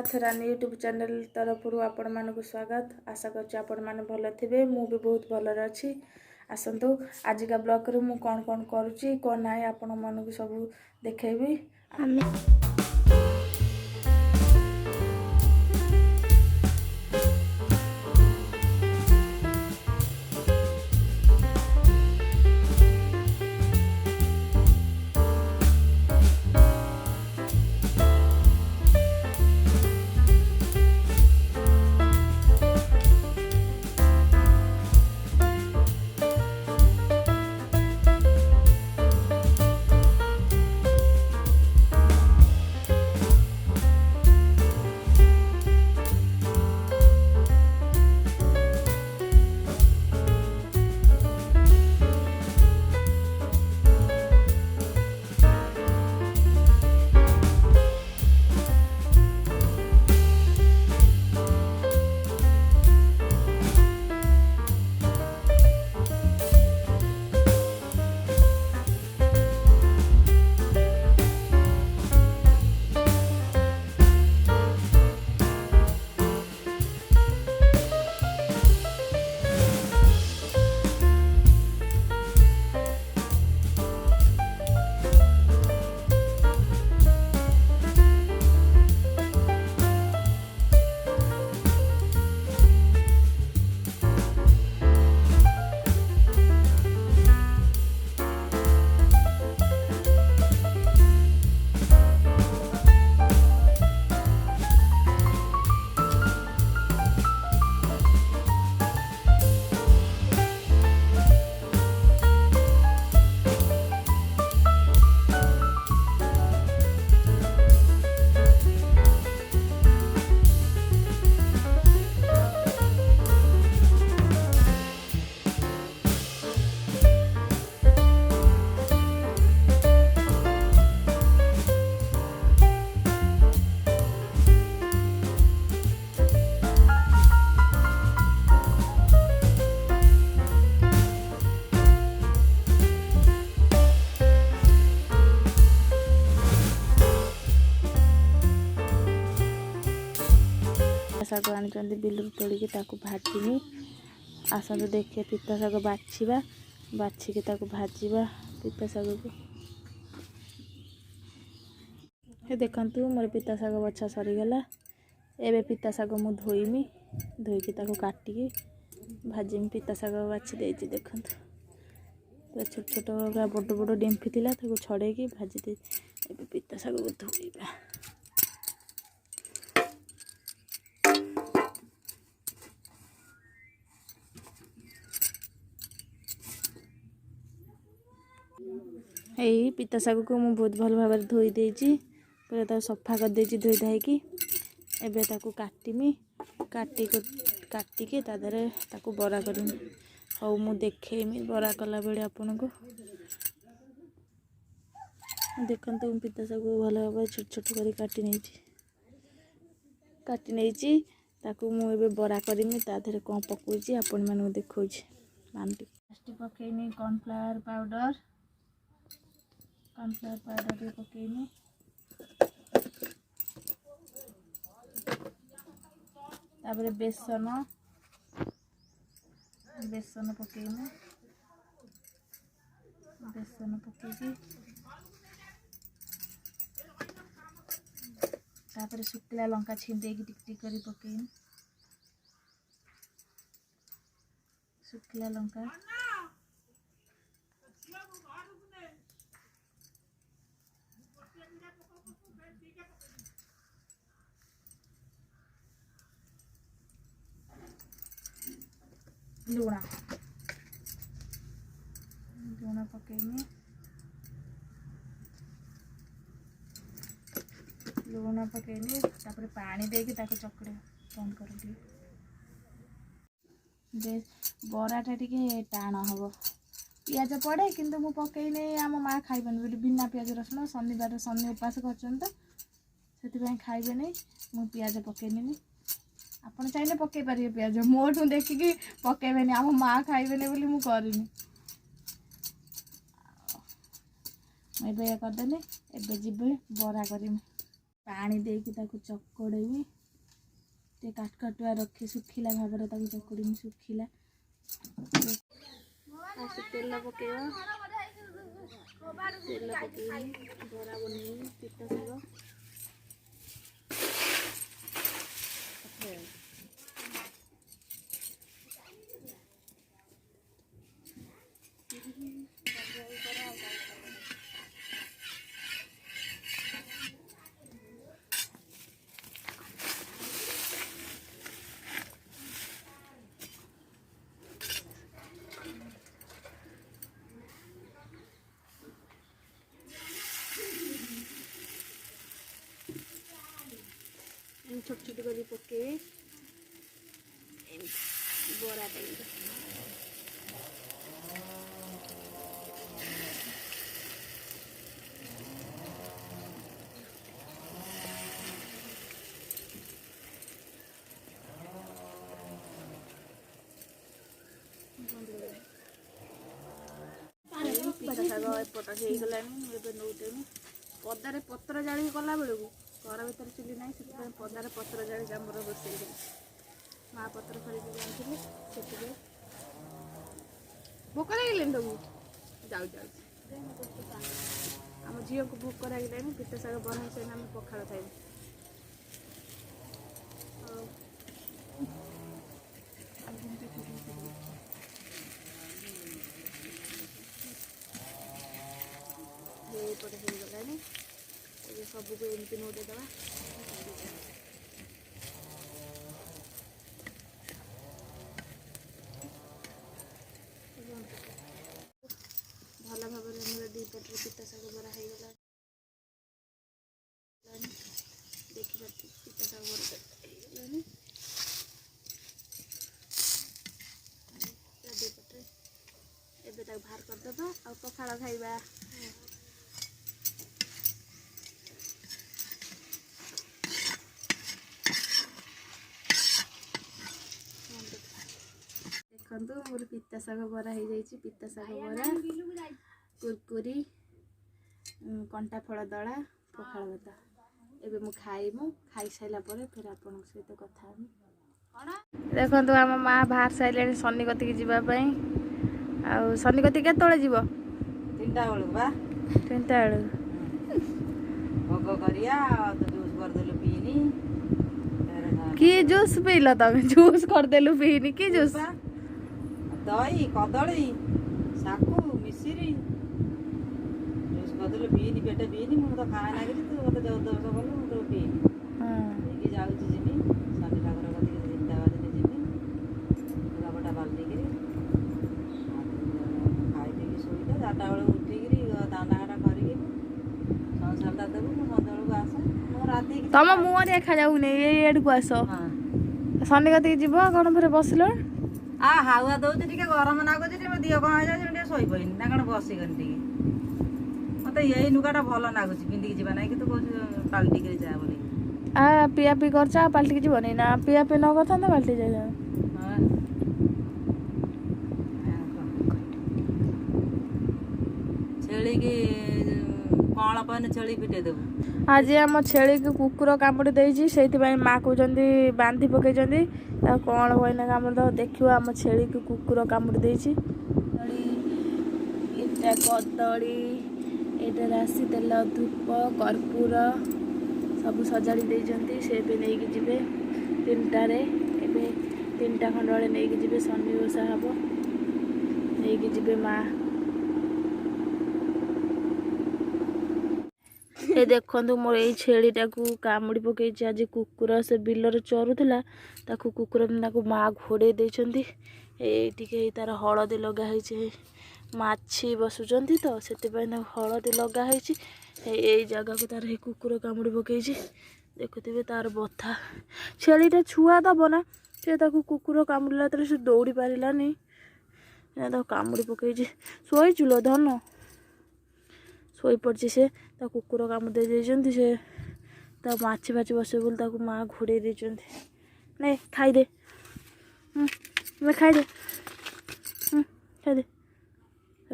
जगन्नाथ रानी YouTube channel तरफ आपण मानक स्वागत। आशा कर आपण मैंने भल थे, मु भी बहुत भलर अच्छी। आसतु आजिका ब्लॉग रे मु कौन कौन करुच्ची कौन ना आपण मानक सब देखेबी। शाग आनी बिलू तोड़िकी भाजमी। आसतु देखिए पिता शाग बाछा बाछिकी भाजवा पिता शाग को देखु मोर पिता शाग बछा सरीगला। एबे पिता शाग मु धोईमी, धोईकी काटिकी भाजमी। पिता शाग बाछी देती देखु छोट छोट बड़ बड़ डेम्फी थिला छड़ेकी भाजी दे। एबे पिता शाग को धोईबा। यही पिता शाग को मुझे बहुत भल भाव धोई देजी, पूरा सफा कर देजी धोई धाईकी। एबे ताकू काटमी, काटिके तादरे ताकू बरा करमी। हौ मु देखेमी बरा कला बेले आपन को देखंतु। पिता शाग को भल भाव छोट छोट कर काटी नहीं ताकू मु एबे बरा करमी। तादरे कौन पकोची आपण मानू देखौची। मानटी फास्ट पकेनी कॉर्नफ्लावर पाउडर भी पकेनी। तापर बेसन पकेनी। बेसन पकेकी तापर सुखला लंका छिंडेकी टिक टिक करी पकेनी। सुखला लंका लुण पकेनी। लुण पकेनी तापर पानी देकी चकड़े बंद कर बराटा टे टाण हम। पियाज पड़े किंतु मु पकईनी आम माँ खाइबेनि बोली बिना पियाज रसुण शनिवार शनि उपास कर खाइबे नहीं। मु पियाज पकईनी। आपन चाहिए पकई पारे पियाज मोठू देखिकी पकेबेनि आम माँ खाइबेनि बोली मु करिनी। एबे करदेली एबे जीवे बरा करमी। पानी देकी ताकू चकड़ेबी टे काटुआ रखी सुखिला भाव ताकू चकड़ी सुखिला तेल पकेवा तेल पकेबी बरा बनेबी पिता शाग छोट छोट कर पके बरा टाइप पिता शाग एपट हो गलानी पदारे पत्र जाड़ी कला बेलू घर भर चुली ना से पदार पत्र जाड़ी आमर रोसे माँ पत्र खरीद जानी से भोक लगे तबू जाऊ आम झील को भोक लगे पिता शाग बना से आम पखाड़ खाइबू एपटे हो गलानी सबको एमती नोटे दवा भल भाव दी पटे पिता शाग बरा हो गला देखिए पिता शाग बरा दी पटे एबे बाहर करदे आ पखाड़ खाइबा देखो मोर पिता शाग बरा हो जाइए पिता शाग बरा कुरकुरी कंटा फल दला पखाड़ भात एबे मु खाइबू खाई साइला परे फिर आपन सहित कथा देखो आम माँ बाहर सारे शनि कतिक जावाई आ शनि कतिक केतले जीव 3टा बेलू बा 3टा बेलू भोग करिया तो जूस कर देलु पीनी की जूस पील तमें जूस करदेलु पीनी की जूस दही कदली साकू मिश्री जूस कर देलु पीनी पेटे पीनी मु तो खाए ना तू मत जो दस बोल मु तो पीनी लेके जाउची जिनी शनि ठाकुर कतिक 3टा बजे जिमी लबटा बाल्टी करी खाई पी सोई तो 4टा बेले उठिकी दाना घाटा करी संसारटा देबू मु सदळକୁ आसे मु राती तम मुह देखा जाऊनी एडू आस शनि कतिक जीव कौन फिर बसिल आ हावा दौचे टिके गरम नागुची टे दिह कम हो जाए टे शोई पड़नी ना कौन बसिगनी टिके मत यही नुगाटा भल नागुची पिंधिकी जीवा ना कि तू कौन पाल्टी कर जा बोली आ पिया पी कर पाल्टी जीवनी ना पिया पी न कर पाल्टी जाए छेली की कौन पहने छेली पिटे देबू आज आम छेली की कुकुर कामुड़ी देछि से माँ कहते बांधी पकई कौन कहना कामुड़ी दब देखिए आम छेली की कुकुर कामुड़ी देछि इटा कदली एटा राशि तेल धूप कर्पूर सब सजाड़ी देइछन्ती से भी नहीं जीवे 3टारे एबे 3टा खंड वाले नहीं जीवे शनि ओषा हम नहीं जीवे माँ ये देखु मोर ये छेलीटा को कामुड़ी पकई आज कुकुर से बिलर चरुला ताकू कुकुर माँ घोड़े देती ये तार हलदी लगाई माछी बसुँच तो से हलदी लगाई यही जगह को तार कुकुर कामुड़ी पकई देखुवे तार बथा छेलीटा छुआ दब ना से कुकुर कामुड़ला से दौड़ी पारानी कामुड़ी पकई शोचुल धन शोई पड़ी से कुकुर कामुड़ दे से माछी फाछी बस बोली माँ घोड़े देते नहीं खाईदे खाईदे खाईदे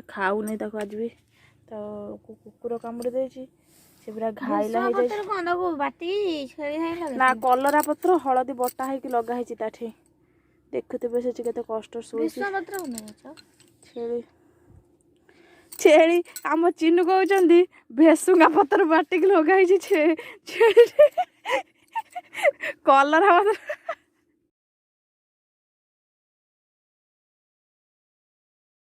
खाऊ नहीं आज भी तो कुकुर कामुड़ दे ସେ ପୁରା ଘାଇଲା ହେଇଯାଇଛି। କଣ ତାକୁ ବାଟି ଛେଳି ନା କଲରା ପତ୍ର ହଳଦୀ ବଟା ହେଇକି ଲଗା ହେଇଛି ତାଠି। ଦେଖୁଥିବେ ସେଠି କେତେ କଷ୍ଟ ଶୋଇଛି। ଛେଳି ଛେଳି ଆମ ଚିନୁ କହୁଛନ୍ତି ଭେସୁଙ୍ଗା ପତ୍ର ବାଟିକି ଲଗା ହେଇଛି ଛେଳି କଲରା ପତ୍ର